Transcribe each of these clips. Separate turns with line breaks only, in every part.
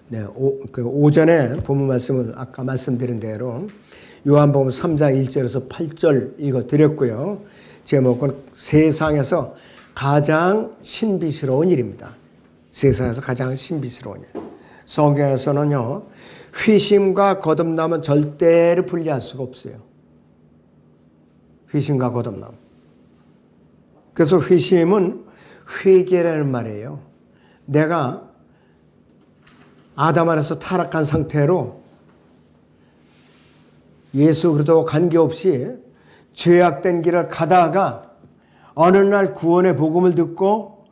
네, 오전에 본문 말씀은 아까 말씀드린 대로 요한복음 3장 1절에서 8절 읽어드렸고요. 제목은 세상에서 가장 신비스러운 일입니다. 세상에서 가장 신비스러운 일. 성경에서는요, 회심과 거듭남은 절대로 분리할 수가 없어요. 회심과 거듭남. 그래서 회심은 회개라는 말이에요. 내가 아담 안에서 타락한 상태로 예수 그리스도와 관계없이 죄악된 길을 가다가 어느 날 구원의 복음을 듣고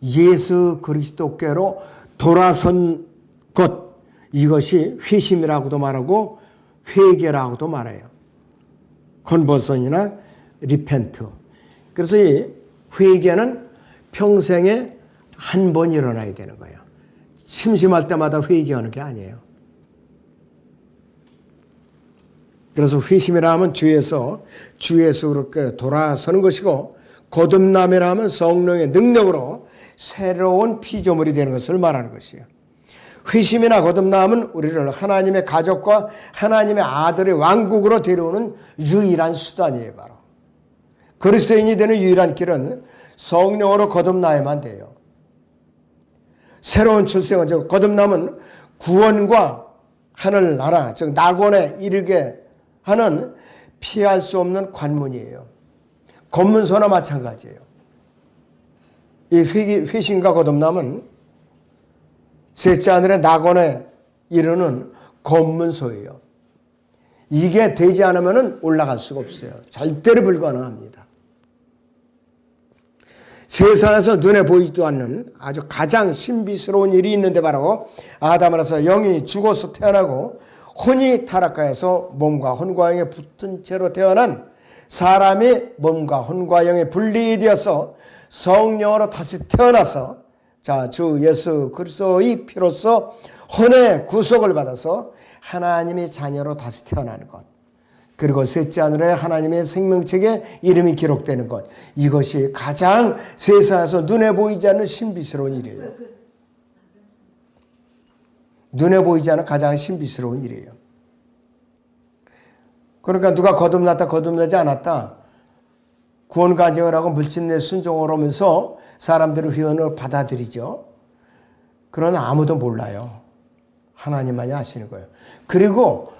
예수 그리스도께로 돌아선 것, 이것이 회심이라고도 말하고 회개라고도 말해요. 컨버전이나 리펜트. 그래서 이 회개는 평생에 한 번 일어나야 되는 거예요. 심심할 때마다 회개하는 게 아니에요. 그래서 회심이라 하면 주 예수 그렇게 돌아서는 것이고, 거듭남이라 하면 성령의 능력으로 새로운 피조물이 되는 것을 말하는 것이에요. 회심이나 거듭남은 우리를 하나님의 가족과 하나님의 아들의 왕국으로 데려오는 유일한 수단이에요. 바로 그리스도인이 되는 유일한 길은 성령으로 거듭나야만 돼요. 새로운 출생은, 즉 거듭남은 구원과 하늘나라, 즉 낙원에 이르게 하는 피할 수 없는 관문이에요. 검문소나 마찬가지예요. 이 회심과 거듭남은 셋째 하늘의 낙원에 이르는 검문소예요. 이게 되지 않으면 올라갈 수가 없어요. 절대로 불가능합니다. 세상에서 눈에 보이지도 않는 아주 가장 신비스러운 일이 있는데, 바로 아담 안에서 영이 죽어서 태어나고 혼이 타락하여서 몸과 혼과 영에 붙은 채로 태어난 사람이 몸과 혼과 영에 분리되어서 성령으로 다시 태어나서 주 예수 그리스도의 피로써 혼의 구속을 받아서 하나님의 자녀로 다시 태어나는 것, 그리고 셋째 하늘에 하나님의 생명책에 이름이 기록되는 것, 이것이 가장 세상에서 눈에 보이지 않는 신비스러운 일이에요. 눈에 보이지 않는 가장 신비스러운 일이에요. 그러니까 누가 거듭났다 거듭나지 않았다 구원 간증을 하고 물질내 순종을 하면서 사람들의 회원을 받아들이죠. 그러나 아무도 몰라요. 하나님만이 아시는 거예요. 그리고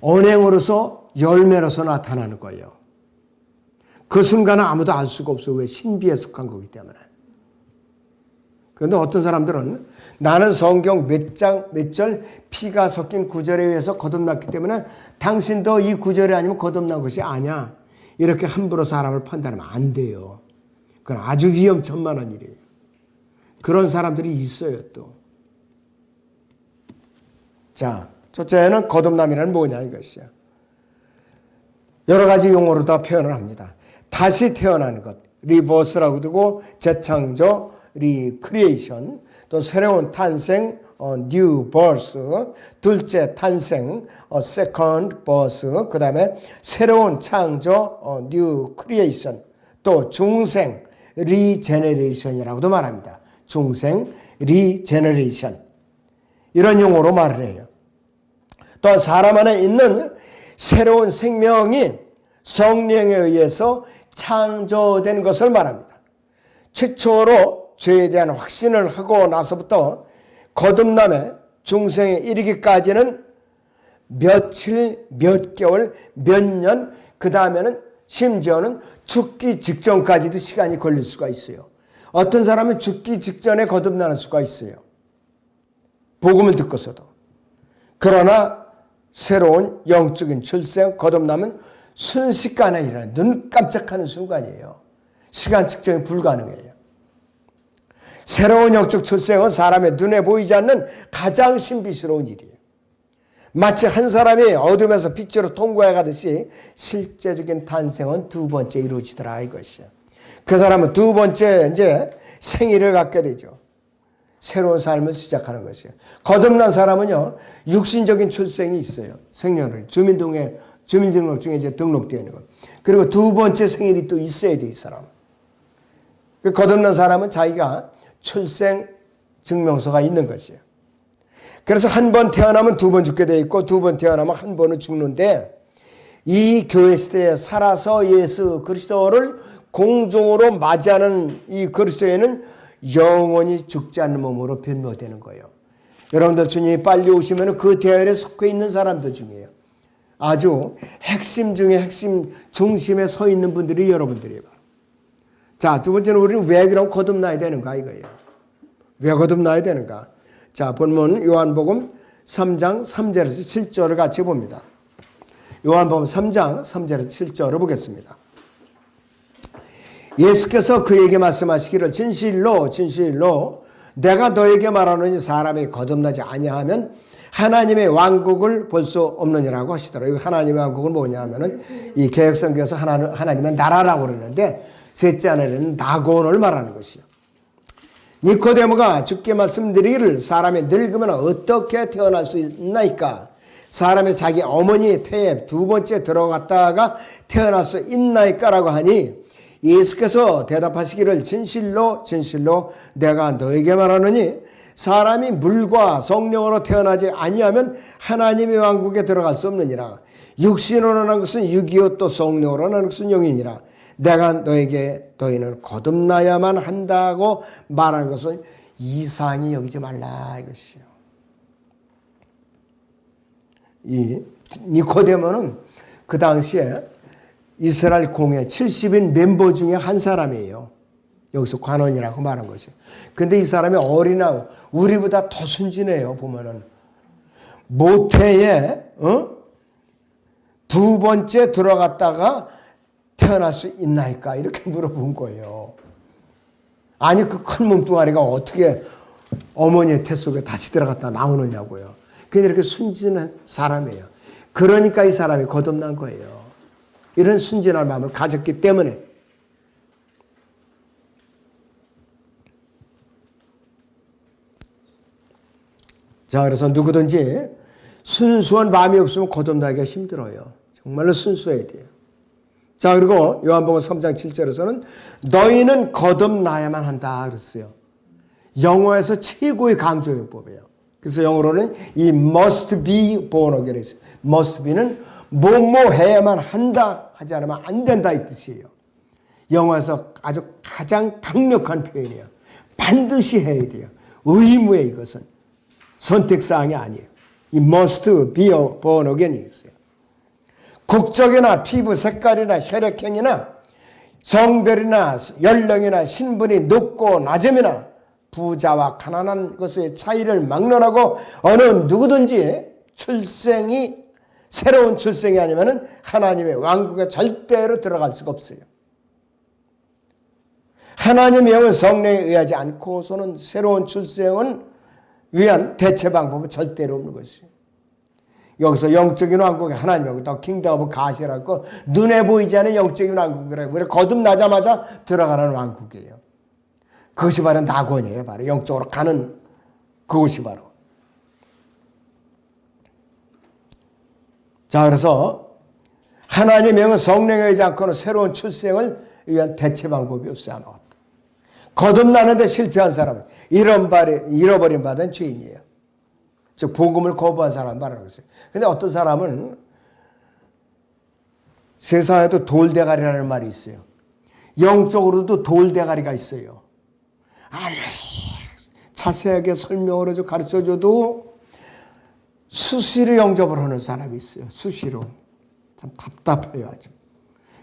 언행으로서 열매로서 나타나는 거예요. 그 순간은 아무도 알 수가 없어요. 왜? 신비에 속한 거기 때문에. 그런데 어떤 사람들은 나는 성경 몇 장, 몇 절 피가 섞인 구절에 의해서 거듭났기 때문에 당신도 이 구절이 아니면 거듭난 것이 아니야, 이렇게 함부로 사람을 판단하면 안 돼요. 그건 아주 위험천만한 일이에요. 그런 사람들이 있어요. 또 자, 첫째는 거듭남이란 뭐냐 이것이야. 여러 가지 용어로 다 표현을 합니다. 다시 태어나는 것, 리버스라고 두고 재창조, 리크리에이션, 또 새로운 탄생, new birth, 둘째 탄생, second birth, 그 다음에 새로운 창조, new creation, 또 중생, regeneration이라고도 말합니다. 중생, regeneration, 이런 용어로 말을 해요. 또 사람 안에 있는 새로운 생명이 성령에 의해서 창조된 것을 말합니다. 최초로 죄에 대한 확신을 하고 나서부터 거듭남에 중생에 이르기까지는 며칠, 몇 개월, 몇 년, 그 다음에는 심지어는 죽기 직전까지도 시간이 걸릴 수가 있어요. 어떤 사람은 죽기 직전에 거듭나는 수가 있어요. 복음을 듣고서도. 그러나 새로운 영적인 출생, 거듭남은 순식간에 일어나요. 눈 깜짝하는 순간이에요. 시간 측정이 불가능해요. 새로운 영적 출생은 사람의 눈에 보이지 않는 가장 신비스러운 일이에요. 마치 한 사람이 어둠에서 빛으로 통과해 가듯이 실제적인 탄생은 두 번째 이루어지더라 이것이에요. 그 사람은 두 번째 이제 생일을 갖게 되죠. 새로운 삶을 시작하는 것이에요. 거듭난 사람은요, 육신적인 출생이 있어요. 생년을 주민등록증에 이제 등록되어 있는 것. 그리고 두 번째 생일이 또 있어야 돼, 이 사람. 거듭난 사람은 자기가 출생 증명서가 있는 것이에요. 그래서 한 번 태어나면 두 번 죽게 돼 있고 두 번 태어나면 한 번은 죽는데 이 교회 시대에 살아서 예수 그리스도를 공중으로 맞이하는 이 그리스도인은 영원히 죽지 않는 몸으로 변모되는 거예요. 여러분들 주님이 빨리 오시면 그 대열에 속해 있는 사람들 중이에요. 아주 핵심 중에 핵심 중심에 서 있는 분들이 여러분들이에요. 자, 두 번째는 우리는 왜 그럼 거듭나야 되는가 이거예요. 왜 거듭나야 되는가? 자, 본문 요한복음 3장 3절에서 7절을 같이 봅니다. 요한복음 3장 3절에서 7절을 보겠습니다. 예수께서 그에게 말씀하시기를 진실로 진실로 내가 너에게 말하노니 사람이 거듭나지 아니하면 하나님의 왕국을 볼 수 없느니라고 하시더라고요. 하나님의 왕국은 뭐냐 하면은 이 개혁성경에서 하나님의 나라라고 그러는데 셋째 하나는 낙원을 말하는 것이요. 니코데모가 주께 말씀드리기를 사람이 늙으면 어떻게 태어날 수 있나이까? 사람이 자기 어머니 태에 두 번째 들어갔다가 태어날 수 있나이까? 라고 하니 예수께서 대답하시기를 진실로 진실로 내가 너에게 말하노니 사람이 물과 성령으로 태어나지 아니하면 하나님의 왕국에 들어갈 수 없느니라. 육신으로 난 것은 육이요 또 성령으로 난 것은 영이니라. 내가 너에게 너희는 거듭나야만 한다고 말하는 것은 이상히 여기지 말라 이것이요. 이 니코데모는 그 당시에 이스라엘 공회 70인 멤버 중에 한 사람이에요. 여기서 관원이라고 말한 것이. 근데 이 사람이 어린아이, 우리보다 더 순진해요. 보면은 모태에 두 번째 들어갔다가 태어날 수 있나이까 이렇게 물어본 거예요. 아니 그 큰 몸뚱아리가 어떻게 어머니의 태 속에 다시 들어갔다 나오느냐고요. 그냥 이렇게 순진한 사람이에요. 그러니까 이 사람이 거듭난 거예요. 이런 순진한 마음을 가졌기 때문에. 자, 그래서 누구든지 순수한 마음이 없으면 거듭나기가 힘들어요. 정말로 순수해야 돼요. 자, 그리고 요한복음 3장 7절에서는 너희는 거듭나야만 한다 그랬어요. 영어에서 최고의 강조용법이에요. 그래서 영어로는 이 must be born again 있어요. must be는 뭐뭐 해야만 한다 하지 않으면 안 된다 이 뜻이에요. 영어에서 아주 가장 강력한 표현이에요. 반드시 해야 돼요. 의무에 이것은 선택사항이 아니에요. 이 must be born again이 있어요. 국적이나 피부 색깔이나 혈액형이나 성별이나 연령이나 신분이 높고 낮음이나 부자와 가난한 것의 차이를 막론하고 어느 누구든지 출생이 새로운 출생이 아니면 하나님의 왕국에 절대로 들어갈 수가 없어요. 하나님의 영은 성령에 의하지 않고서는 새로운 출생은 위한 대체 방법은 절대로 없는 것이에요. 여기서 영적인 왕국에 하나님하고 또 킹덤 오브 갓이라고 눈에 보이지 않는 영적인 왕국이라고 우리 거듭나자마자 들어가는 왕국이에요. 그것이 바로 낙원이에요. 바로 영적으로 가는 그것이 바로. 자, 그래서 하나님의 영은 성령에 의하지 않고는 새로운 출생을 위한 대체 방법이 없어요. 아무것도. 거듭나는데 실패한 사람은 잃어버린 바된 죄인이에요. 즉 복음을 거부한 사람을 말하는 것이에요. 그런데 어떤 사람은 세상에도 돌대가리라는 말이 있어요. 영적으로도 돌대가리가 있어요. 아무리 자세하게 설명을 해서 가르쳐줘도 수시로 영접을 하는 사람이 있어요. 수시로. 참 답답해요 아주.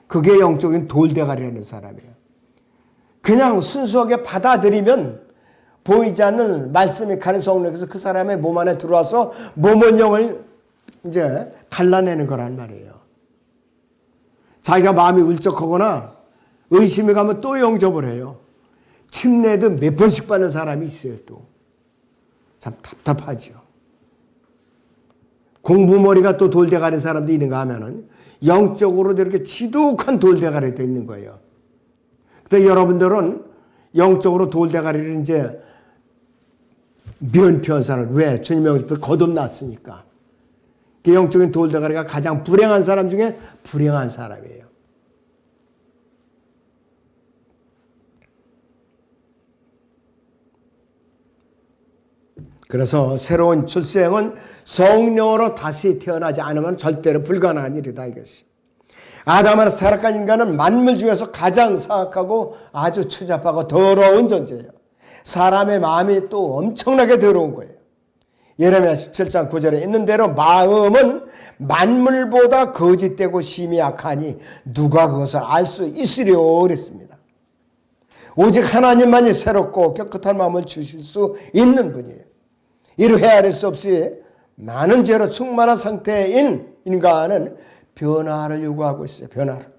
그게 영적인 돌대가리라는 사람이에요. 그냥 순수하게 받아들이면 보이지 않는 말씀이 가르쳐 성령께서 그 사람의 몸 안에 들어와서 몸은 영을 이제 갈라내는 거란 말이에요. 자기가 마음이 울적하거나 의심이 가면 또 영접을 해요. 침례도 몇 번씩 받는 사람이 있어요. 또 참 답답하죠. 공부머리가 또 돌대가리 사람도 있는가 하면은 영적으로도 이렇게 지독한 돌대가리도 있는 거예요. 근데 여러분들은 영적으로 돌대가리를 이제 면피한 사람, 왜? 주님의 거듭났으니까. 그 영적인 돌대가리가 가장 불행한 사람 중에 불행한 사람이에요. 그래서 새로운 출생은 성령으로 다시 태어나지 않으면 절대로 불가능한 일이다 이것이. 아담에서 타락한 인간은 만물 중에서 가장 사악하고 아주 추잡하고 더러운 존재예요. 사람의 마음이 또 엄청나게 더러운 거예요. 예레미야 17장 9절에 있는 대로 마음은 만물보다 거짓되고 심히 악하니 누가 그것을 알 수 있으려 그랬습니다. 오직 하나님만이 새롭고 깨끗한 마음을 주실 수 있는 분이에요. 이루 헤아릴 수 없이 많은 죄로 충만한 상태인 인간은 변화를 요구하고 있어요. 변화를.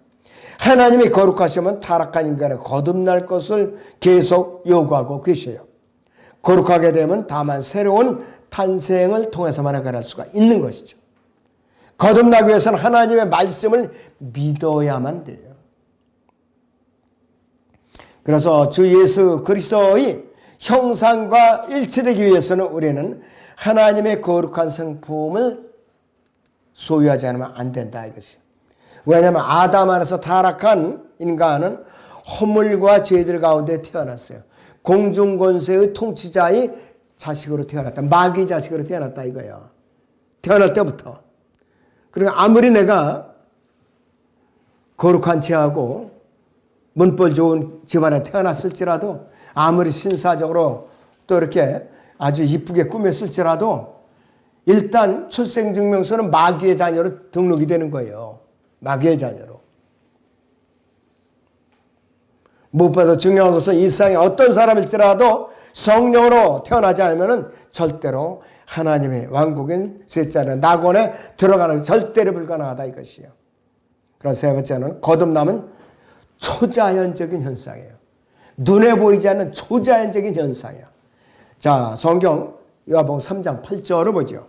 하나님이 거룩하시면 타락한 인간은 거듭날 것을 계속 요구하고 계셔요. 거룩하게 되면 다만 새로운 탄생을 통해서만 해결할 수가 있는 것이죠. 거듭나기 위해서는 하나님의 말씀을 믿어야만 돼요. 그래서 주 예수 그리스도의 형상과 일치되기 위해서는 우리는 하나님의 거룩한 성품을 소유하지 않으면 안 된다 이것이. 왜냐하면 아담 안에서 타락한 인간은 허물과 죄들 가운데 태어났어요. 공중권세의 통치자의 자식으로 태어났다. 마귀 자식으로 태어났다 이거예요. 태어날 때부터. 그러니까 아무리 내가 거룩한 체하고 문벌 좋은 집안에 태어났을지라도 아무리 신사적으로 또 이렇게 아주 이쁘게 꾸몄을지라도 일단 출생증명서는 마귀의 자녀로 등록이 되는 거예요. 마귀의 자녀로. 무엇보다 중요한 것은 이 세상에 어떤 사람일지라도 성령으로 태어나지 않으면 절대로 하나님의 왕국인 셋째는 낙원에 들어가는 것이 절대로 불가능하다 이것이에요. 그리고 세 번째는 거듭남은 초자연적인 현상이에요. 눈에 보이지 않는 초자연적인 현상이에요. 자, 성경 요한복음 3장 8절을 보죠.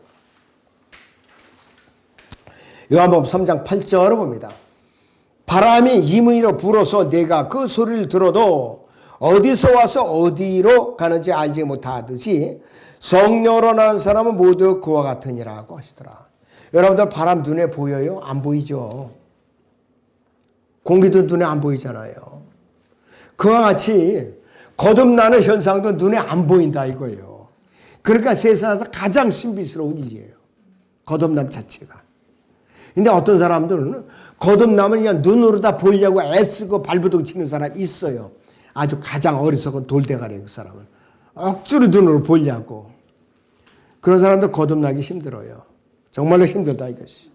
요한복음 3장 8절을 봅니다. 바람이 임의로 불어서 내가 그 소리를 들어도 어디서 와서 어디로 가는지 알지 못하듯이 성령으로 나는 사람은 모두 그와 같으니라고 하시더라. 여러분들 바람 눈에 보여요? 안 보이죠? 공기도 눈에 안 보이잖아요. 그와 같이 거듭나는 현상도 눈에 안 보인다 이거예요. 그러니까 세상에서 가장 신비스러운 일이에요. 거듭남 자체가. 근데 어떤 사람들은 거듭남을 그냥 눈으로 다 보려고 애쓰고 발버둥 치는 사람이 있어요. 아주 가장 어리석은 돌대가리예요. 그 사람은. 억지로 눈으로 보려고. 그런 사람도 거듭나기 힘들어요. 정말로 힘들다 이것이.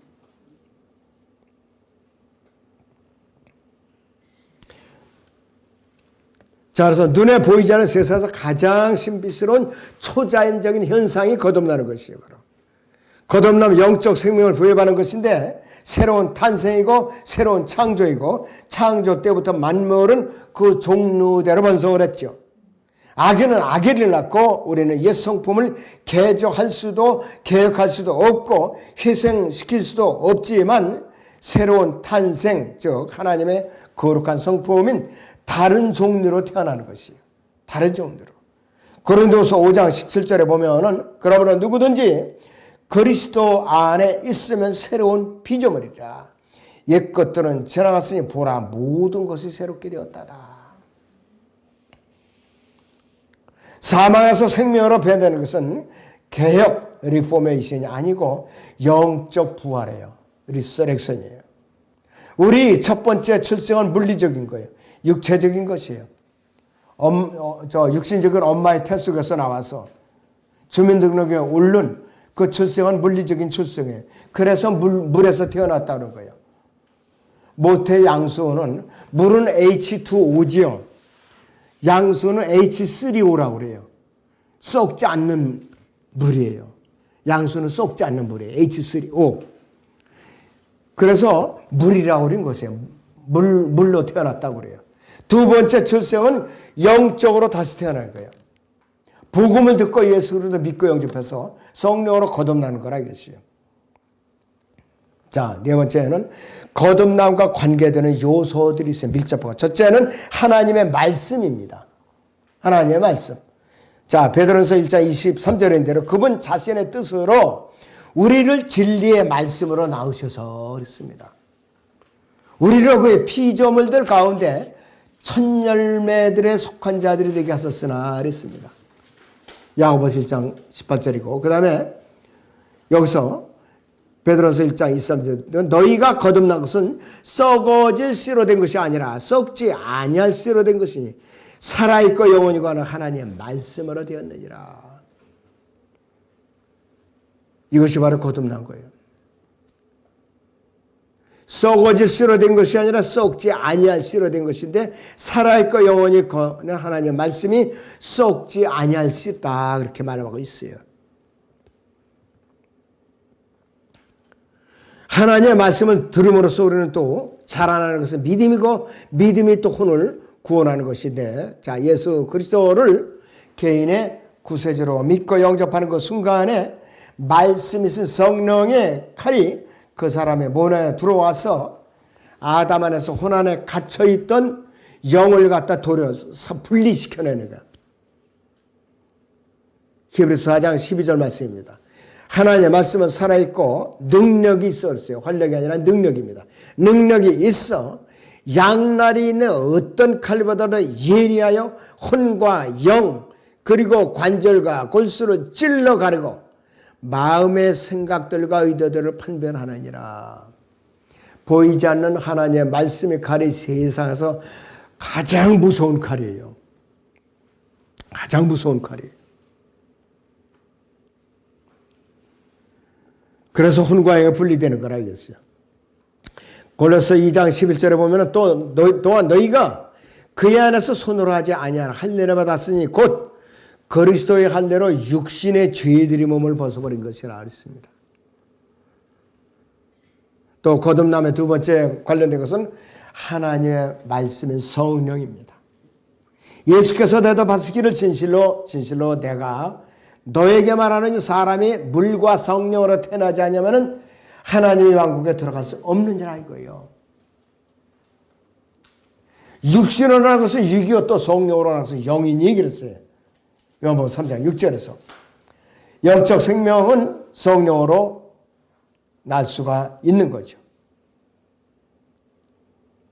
자, 그래서 눈에 보이지 않는 세상에서 가장 신비스러운 초자연적인 현상이 거듭나는 것이에요. 바로. 거듭나면 영적 생명을 부여받는 것인데 새로운 탄생이고 새로운 창조이고 창조 때부터 만물은 그 종류대로 번성을 했죠. 악인은 악의를 낳고 우리는 옛 성품을 개조할 수도 개혁할 수도 없고 희생시킬 수도 없지만 새로운 탄생, 즉 하나님의 거룩한 성품인 다른 종류로 태어나는 것이에요. 다른 종류로. 고린도서 5장 17절에 보면은 그러므로 누구든지 그리스도 안에 있으면 새로운 피조물이라. 옛 것들은 지나갔으니 보라 모든 것이 새롭게 되었다다. 사망에서 생명으로 변하는 것은 개혁, 리포메이션이 아니고 영적 부활이에요. 리서렉션이에요. 우리 첫 번째 출생은 물리적인 거예요. 육체적인 것이에요. 육신적인 엄마의 태 속에서 나와서 주민등록에 오른 그 출생은 물리적인 출생이에요. 그래서 물에서 태어났다는 거예요. 모태 양수는 물은 H2O지요. 양수는 H3O라고 그래요. 썩지 않는 물이에요. 양수는 썩지 않는 물이에요. H3O. 그래서 물이라고 그런 것이에요. 물로 태어났다고 그래요. 두 번째 출생은 영적으로 다시 태어날 거예요. 복음을 듣고 예수 그리스도 믿고 영접해서 성령으로 거듭나는 거라 이것이에요. 자, 네 번째는 거듭남과 관계되는 요소들이 있어요. 밀접하고. 첫째는 하나님의 말씀입니다. 하나님의 말씀. 자, 베드로전서 1장 23절인 대로 그분 자신의 뜻으로 우리를 진리의 말씀으로 낳으셔서 그랬습니다. 우리를 그의 피조물들 가운데 첫 열매들에 속한 자들이 되게 하셨으나 그랬습니다. 야고보서 1장 18절이고 그 다음에 여기서 베드로서 1장 23절 너희가 거듭난 것은 썩어질 씨로 된 것이 아니라 썩지 아니할 씨로 된 것이니 살아있고 영원히 거하는 하나님의 말씀으로 되었느니라. 이것이 바로 거듭난 거예요. 썩어질 씨로 된 것이 아니라 썩지 아니할 씨로 된 것인데 살아있고 영원히 거하는 하나님의 말씀이 썩지 아니할 씨다 그렇게 말하고 있어요. 하나님의 말씀을 들음으로써 우리는 또 자라나는 것은 믿음이고 믿음이 또 혼을 구원하는 것인데 자 예수 그리스도를 개인의 구세주로 믿고 영접하는 그 순간에 말씀이 있은 성령의 칼이 그 사람의 몸 안에 들어와서 아담 안에서 혼 안에 갇혀있던 영을 갖다 도려서 분리시켜내는 거야. 히브리서 4장 12절 말씀입니다. 하나님의 말씀은 살아있고 능력이 있어 그랬어요. 활력이 아니라 능력입니다. 능력이 있어 양날이 있는 어떤 칼보다도 예리하여 혼과 영 그리고 관절과 골수를 찔러 가르고 마음의 생각들과 의도들을 판별하느니라. 보이지 않는 하나님의 말씀의 칼이 세상에서 가장 무서운 칼이에요. 가장 무서운 칼이에요. 그래서 혼과 영이 분리되는 거라 이겼어요. 골로새 2장 11절에 보면 또한 너희가 그의 안에서 손으로 하지 아니한 할례를 받았으니 곧 그리스도의 할례로 육신의 죄들이 몸을 벗어버린 것이라 그랬습니다. 또 거듭남의 두 번째 관련된 것은 하나님의 말씀인 성령입니다. 예수께서 대답하시기를 진실로 내가 너에게 말하는 사람이 물과 성령으로 태어나지 않으면 하나님의 왕국에 들어갈 수 없느니라 이거예요. 육신으로 하는 것은 육이요 또 성령으로 하는 것은 영이니 그랬어요. 요한복음 3장 6절에서 영적 생명은 성령으로 날 수가 있는 거죠.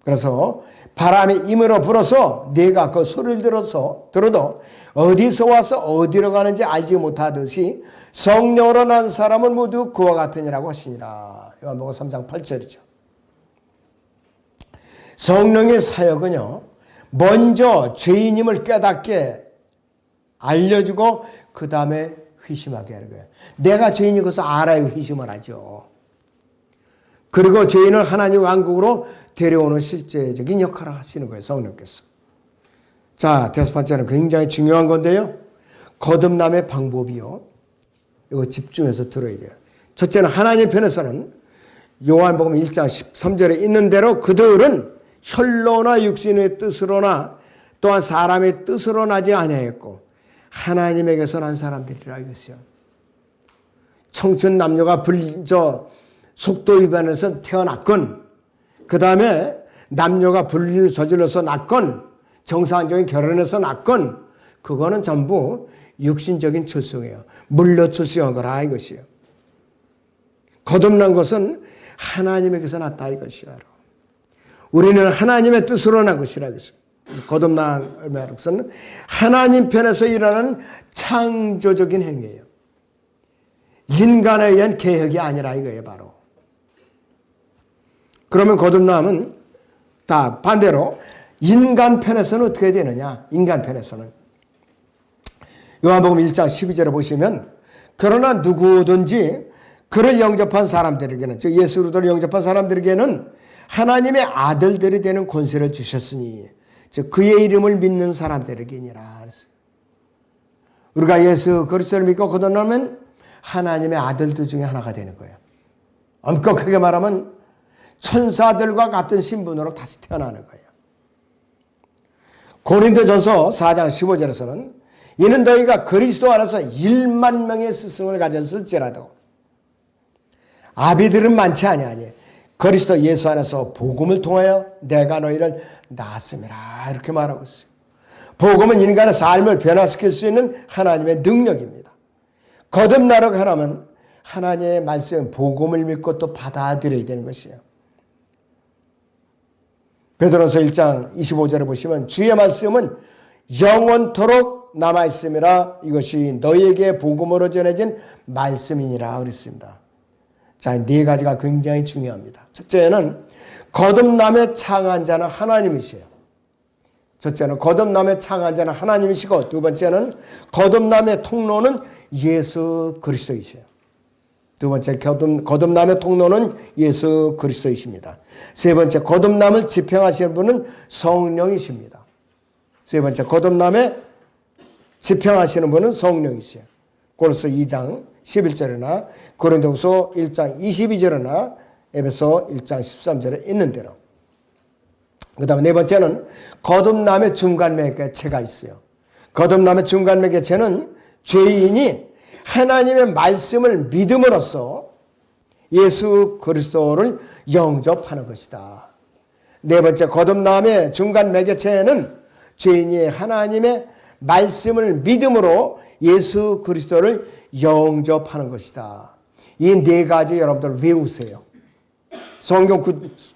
그래서 바람이 임으로 불어서 네가 그 소리를 들어도 어디서 와서 어디로 가는지 알지 못하듯이 성령으로 난 사람은 모두 그와 같으니라고 하시니라. 요한복음 3장 8절이죠. 성령의 사역은요 먼저 죄인임을 깨닫게 알려주고 그 다음에 회심하게 하는 거예요. 내가 죄인인 것을 알아야 회심을 하죠. 그리고 죄인을 하나님 왕국으로 데려오는 실제적인 역할을 하시는 거예요. 성령께서. 자, 다섯 번째는 굉장히 중요한 건데요. 거듭남의 방법이요. 이거 집중해서 들어야 돼요. 첫째는 하나님 편에서는 요한복음 1장 13절에 있는 대로 그들은 혈로나 육신의 뜻으로나 또한 사람의 뜻으로 나지 아니하였고 하나님에게서 난 사람들이라 이것이요. 청춘 남녀가 속도 위반해서 태어났건 그 다음에 남녀가 불륜을 저질러서 낳건 정상적인 결혼해서 낳건 그거는 전부 육신적인 출생이에요. 물로 출생한 거라 이것이에요. 거듭난 것은 하나님에게서 났다 이것이야. 우리는 하나님의 뜻으로 난 것이라 이것이에요. 거듭난 것은 하나님 편에서 일어나는 창조적인 행위예요. 인간에 의한 개혁이 아니라 이거예요. 바로. 그러면 거듭남은 다 반대로 인간 편에서는 어떻게 되느냐. 인간 편에서는 요한복음 1장 12절에 보시면 그러나 누구든지 그를 영접한 사람들에게는 즉 예수 그리스도를 영접한 사람들에게는 하나님의 아들들이 되는 권세를 주셨으니 즉 그의 이름을 믿는 사람들에게니라. 우리가 예수 그리스도를 믿고 거듭나면 하나님의 아들들 중에 하나가 되는 거예요. 엄격하게 말하면 천사들과 같은 신분으로 다시 태어나는 거예요. 고린도전서 4장 15절에서는 이는 너희가 그리스도 안에서 1만 명의 스승을 가졌을지라도 아비들은 많지 아니하니 그리스도 예수 안에서 복음을 통하여 내가 너희를 낳았음이라 이렇게 말하고 있어요. 복음은 인간의 삶을 변화시킬 수 있는 하나님의 능력입니다. 거듭나러 가려면 하나님의 말씀 복음을 믿고 또 받아들여야 되는 것이에요. 베드로서 1장 25절에 보시면 주의 말씀은 영원토록 남아있음이라 이것이 너희에게 복음으로 전해진 말씀이니라 그랬습니다. 자, 네 가지가 굉장히 중요합니다. 첫째는 거듭남의 창안자는 하나님이시요. 첫째는 거듭남의 창안자는 하나님이시고, 두 번째는 거듭남의 통로는 예수 그리스도이시요. 두 번째, 거듭남의 통로는 예수 그리스도이십니다. 세 번째, 거듭남을 집행하시는 분은 성령이십니다. 세 번째, 거듭남에 집행하시는 분은 성령이시요. 고린도서 2장 11절이나 고린도후서 1장 22절이나 에베소 1장 13절에 있는 대로. 그 다음에 네 번째는 거듭남의 중간매개체가 있어요. 거듭남의 중간매개체는 죄인이 하나님의 말씀을 믿음으로써 예수 그리스도를 영접하는 것이다. 네 번째, 거듭남의 중간매개체는 죄인이 하나님의 말씀을 믿음으로 예수 그리스도를 영접하는 것이다. 이 네 가지 여러분들 외우세요. 성경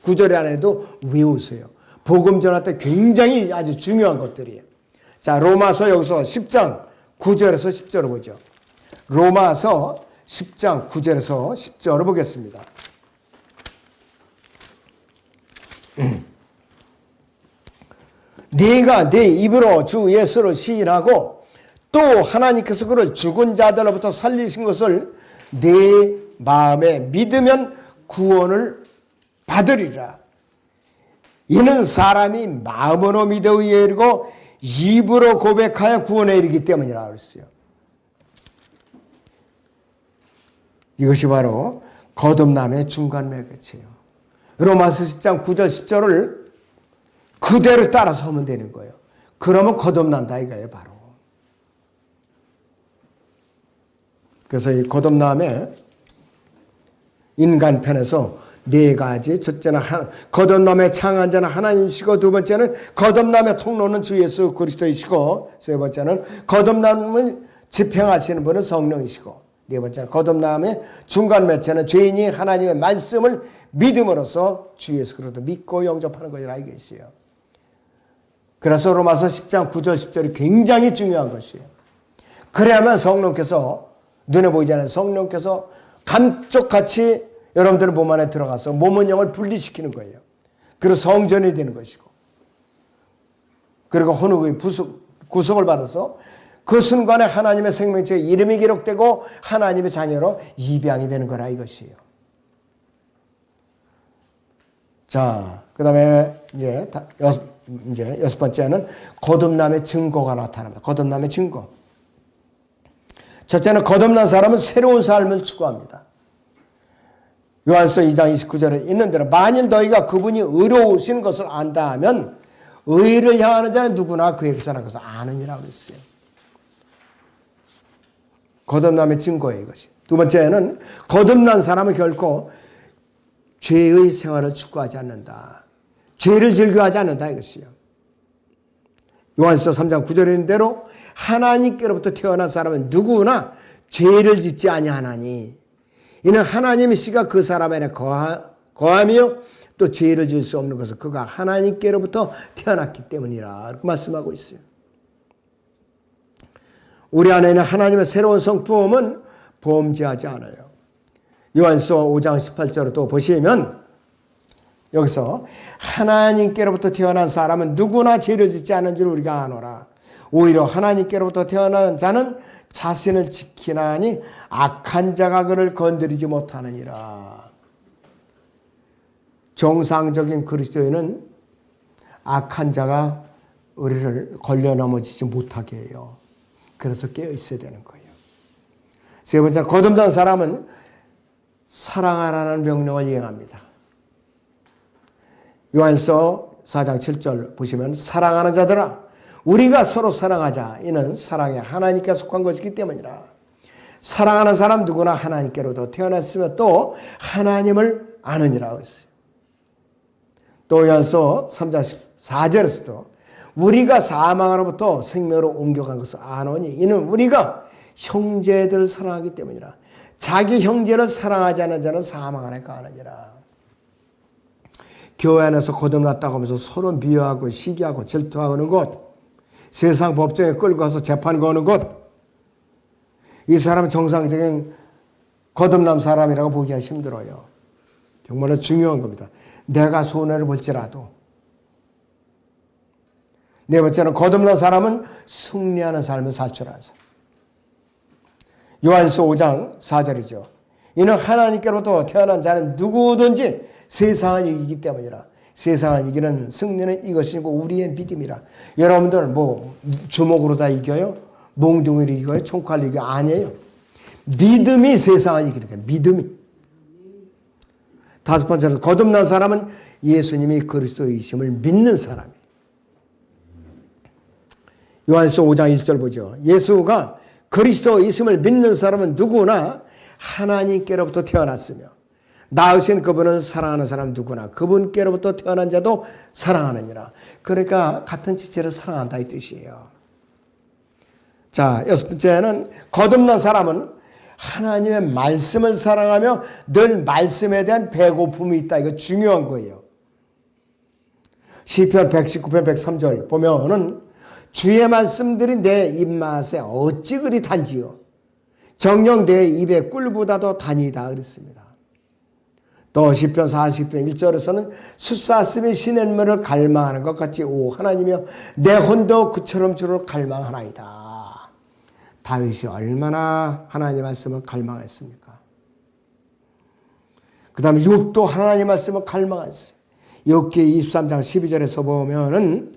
구절 안에도 외우세요. 복음 전할 때 굉장히 아주 중요한 것들이에요. 자, 로마서 여기서 10장 9절에서 10절을 보죠. 로마서 10장 9절에서 10절을 보겠습니다. 네가 네 입으로 주 예수를 시인하고 또 하나님께서 그를 죽은 자들로부터 살리신 것을 네 마음에 믿으면 구원을 받으리라. 이는 사람이 마음으로 믿어 의에 이르고 입으로 고백하여 구원에 이르기 때문이라 그랬어요. 이것이 바로 거듭남의 중간매개체예요. 로마서 10장 9절 10절을 그대로 따라서 하면 되는 거예요. 그러면 거듭난다 이거예요, 바로. 그래서 이 거듭남의 인간편에서 네 가지, 첫째는 거듭남의 창안자는 하나님이시고, 두 번째는 거듭남의 통로는 주 예수 그리스도이시고, 세 번째는 거듭남을 집행하시는 분은 성령이시고, 네 번째는 거듭남의 중간매체는 죄인이 하나님의 말씀을 믿음으로써 주 예수 그리스도 믿고 영접하는 것이라 이것이에요. 그래서 로마서 10장 9절 10절이 굉장히 중요한 것이에요. 그래야만 성령께서, 눈에 보이지 않는 성령께서 감쪽같이 여러분들의 몸 안에 들어가서 몸은 영을 분리시키는 거예요. 그리고 성전이 되는 것이고, 그리고 혼육의 구속을 받아서 그 순간에 하나님의 생명체의 이름이 기록되고 하나님의 자녀로 입양이 되는 거라 이것이에요. 자, 그 다음에 이제 여섯 번째는 거듭남의 증거가 나타납니다. 거듭남의 증거. 첫째는 거듭난 사람은 새로운 삶을 추구합니다. 요한서 2장 29절에 있는 대로 만일 너희가 그분이 의로우신 것을 안다 하면 의를 향하는 자는 누구나 그에게서 난 것을 아느니라 그랬어요. 거듭남의 증거예요, 이것이. 두 번째는 거듭난 사람은 결코 죄의 생활을 추구하지 않는다. 죄를 즐겨하지 않는다 이것이요. 요한서 3장 9절에 있는 대로 하나님께로부터 태어난 사람은 누구나 죄를 짓지 아니하나니 이는 하나님의 씨가 그 사람 안에 거하며 또 죄를 지을 수 없는 것은 그가 하나님께로부터 태어났기 때문이라 이렇게 말씀하고 있어요. 우리 안에는 하나님의 새로운 성품은 범죄하지 않아요. 요한서 5장 18절을 또 보시면 여기서 하나님께로부터 태어난 사람은 누구나 죄를 짓지 않은 줄 우리가 아노라. 오히려 하나님께로부터 태어난 자는 자신을 지키나니 악한 자가 그를 건드리지 못하느니라. 정상적인 그리스도인은 악한 자가 우리를 걸려 넘어지지 못하게 해요. 그래서 깨어 있어야 되는 거예요. 세 번째, 거듭난 사람은 사랑하라는 명령을 이행합니다. 요한서 4장 7절 보시면 사랑하는 자들아 우리가 서로 사랑하자. 이는 사랑이 하나님께 속한 것이기 때문이라. 사랑하는 사람 누구나 하나님께로도 태어났으며 또 하나님을 아느니라 그랬어요. 또 요한서 3장 14절에서도 우리가 사망으로부터 생명으로 옮겨간 것을 아노니 이는 우리가 형제들을 사랑하기 때문이라. 자기 형제를 사랑하지 않는 자는 사망 안에 가느니라. 교회 안에서 거듭났다고 하면서 서로 미워하고 시기하고 질투하는 것, 세상 법정에 끌고 가서 재판 거는 것, 이 사람은 정상적인 거듭난 사람이라고 보기가 힘들어요. 정말로 중요한 겁니다. 내가 손해를 볼지라도. 네 번째는 거듭난 사람은 승리하는 삶을 살 줄 아는 사람. 요한서 5장 4절이죠. 이는 하나님께로부터 태어난 자는 누구든지 세상을 이기기 때문이라. 세상을 이기는 승리는 이것이고 우리의 믿음이라. 여러분들 뭐 주먹으로 다 이겨요? 몽둥이로 이겨요? 총칼로 이겨요? 아니에요. 믿음이 세상을 이기는 거예요. 믿음이. 다섯 번째로 거듭난 사람은 예수님이 그리스도이심을 믿는 사람이에요. 요한서 5장 1절 보죠. 예수가 그리스도이심을 믿는 사람은 누구나 하나님께로부터 태어났으며 낳으신 그분은 사랑하는 사람 누구나 그분께로부터 태어난 자도 사랑하느니라. 그러니까 같은 지체를 사랑한다 이 뜻이에요. 자, 여섯 번째는 거듭난 사람은 하나님의 말씀을 사랑하며 늘 말씀에 대한 배고픔이 있다. 이거 중요한 거예요. 시편 119편 103절 보면은 주의 말씀들이 내 입맛에 어찌 그리 단지요. 정녕 내 입에 꿀보다도 단이다 그랬습니다. 또 시편 40편 1절에서는 숫사슴이 시냇물을 갈망하는 것 같이 오 하나님이여 내 혼도 그처럼 주를 갈망하나이다. 다윗이 얼마나 하나님 말씀을 갈망했습니까? 그 다음에 욥도 하나님 말씀을 갈망했어요. 욥기 23장 12절에서 보면은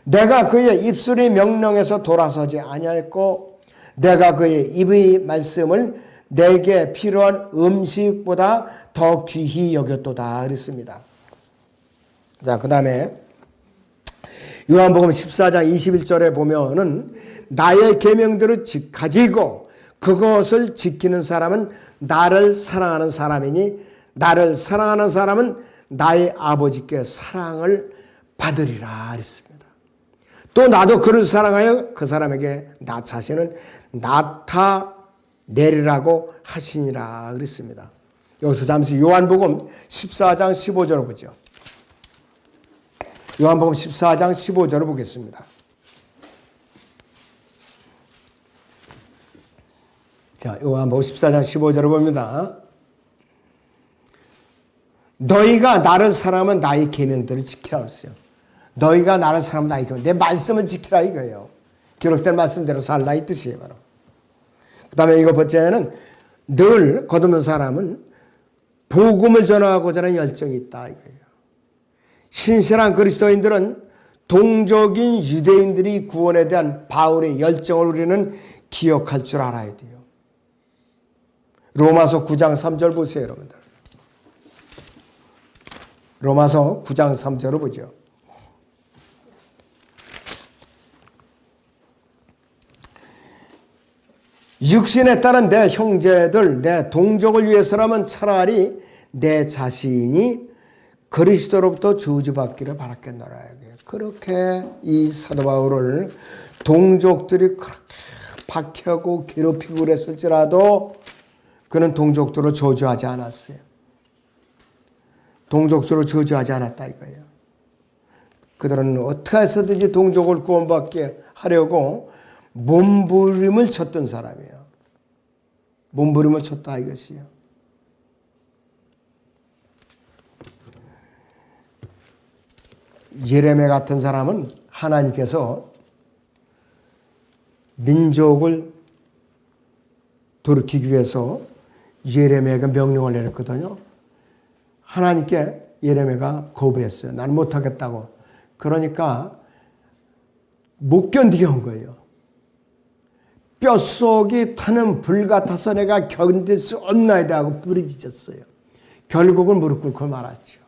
내가 그의 입술의 명령에서 돌아서지 아니하였고 내가 그의 입의 말씀을 내게 필요한 음식보다 더 귀히 여겼도다 그랬습니다. 자, 그 다음에 요한복음 14장 21절에 보면은 나의 계명들을 가지고 그것을 지키는 사람은 나를 사랑하는 사람이니 나를 사랑하는 사람은 나의 아버지께 사랑을 받으리라 그랬습니다. 또 나도 그를 사랑하여 그 사람에게 나 자신을 나타내리라고 하시니라 그랬습니다. 여기서 잠시 요한복음 14장 15절을 보죠. 요한복음 14장 15절을 보겠습니다. 자, 요한복음 14장 15절을 봅니다. 너희가 나를 사랑하면 나의 계명들을 지키라 그랬어요. 너희가 나를 사랑하면 나의 계명, 내 말씀을 지키라 이거예요. 기록된 말씀대로 살라 이 뜻이에요. 바로. 그 다음에 이거 번째는 늘 거듭난 사람은 복음을 전하고자 하는 열정이 있다 이거예요. 신실한 그리스도인들은 동족인 유대인들이 구원에 대한 바울의 열정을 우리는 기억할 줄 알아야 돼요. 로마서 9장 3절 보세요 여러분들. 로마서 9장 3절을 보죠. 육신에 따른 내 형제들, 내 동족을 위해서라면 차라리 내 자신이 그리스도로부터 저주받기를 바랐겠노라. 그렇게 이 사도 바울을 동족들이 그렇게 박해하고 괴롭히고 그랬을지라도 그는 동족들을 저주하지 않았어요. 동족들을 저주하지 않았다 이거예요. 그들은 어떻게 해서든지 동족을 구원받게 하려고 몸부림을 쳤던 사람이에요. 몸부림을 쳤다 이것이요. 예레미야 같은 사람은 하나님께서 민족을 돌이키기 위해서 예레미야가 명령을 내렸거든요. 하나님께 예레미야가 거부했어요. 나는 못하겠다고. 그러니까 못 견디게 한 거예요. 뼛속이 타는 불 같아서 내가 견딜 수 없나이다 하고 부르짖었어요. 결국은 무릎 꿇고 말았죠.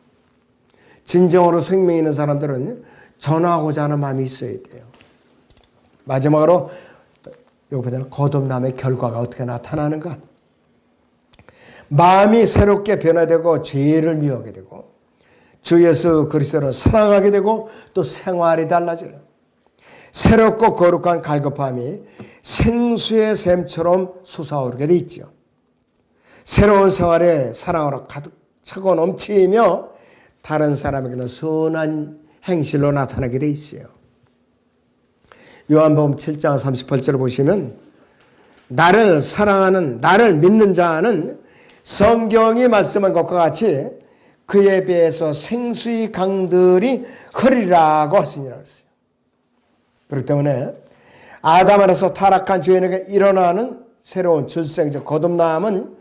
진정으로 생명 있는 사람들은 전하고자 하는 마음이 있어야 돼요. 마지막으로 여기 보잖아요. 거듭남의 결과가 어떻게 나타나는가? 마음이 새롭게 변화되고 죄를 미워하게 되고 주 예수 그리스도를 사랑하게 되고 또 생활이 달라져요. 새롭고 거룩한 갈급함이 생수의 샘처럼 솟아오르게 돼 있죠. 새로운 생활에 사랑으로 가득 차고 넘치며 다른 사람에게는 선한 행실로 나타나게 돼 있어요. 요한복음 7장 38절을 보시면 나를 사랑하는 나를 믿는 자는 성경이 말씀한 것과 같이 그에 비해서 생수의 강들이 흐리라고 하시니라 그랬어요. 그렇기 때문에 아담 안에서 타락한 죄인에게 일어나는 새로운 출생적 거듭남은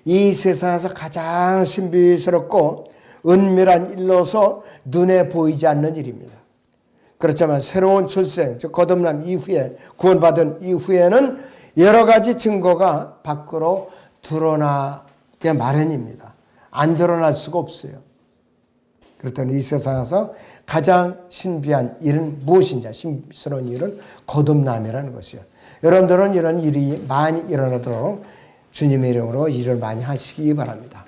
이 세상에서 가장 신비스럽고 은밀한 일로서 눈에 보이지 않는 일입니다. 그렇지만 새로운 출생, 즉 거듭남 이후에 구원받은 이후에는 여러 가지 증거가 밖으로 드러나게 마련입니다. 안 드러날 수가 없어요. 그렇다면 이 세상에서 가장 신비한 일은 무엇인지, 신비스러운 일은 거듭남이라는 것이요. 여러분들은 이런 일이 많이 일어나도록 주님의 이름으로 일을 많이 하시기 바랍니다.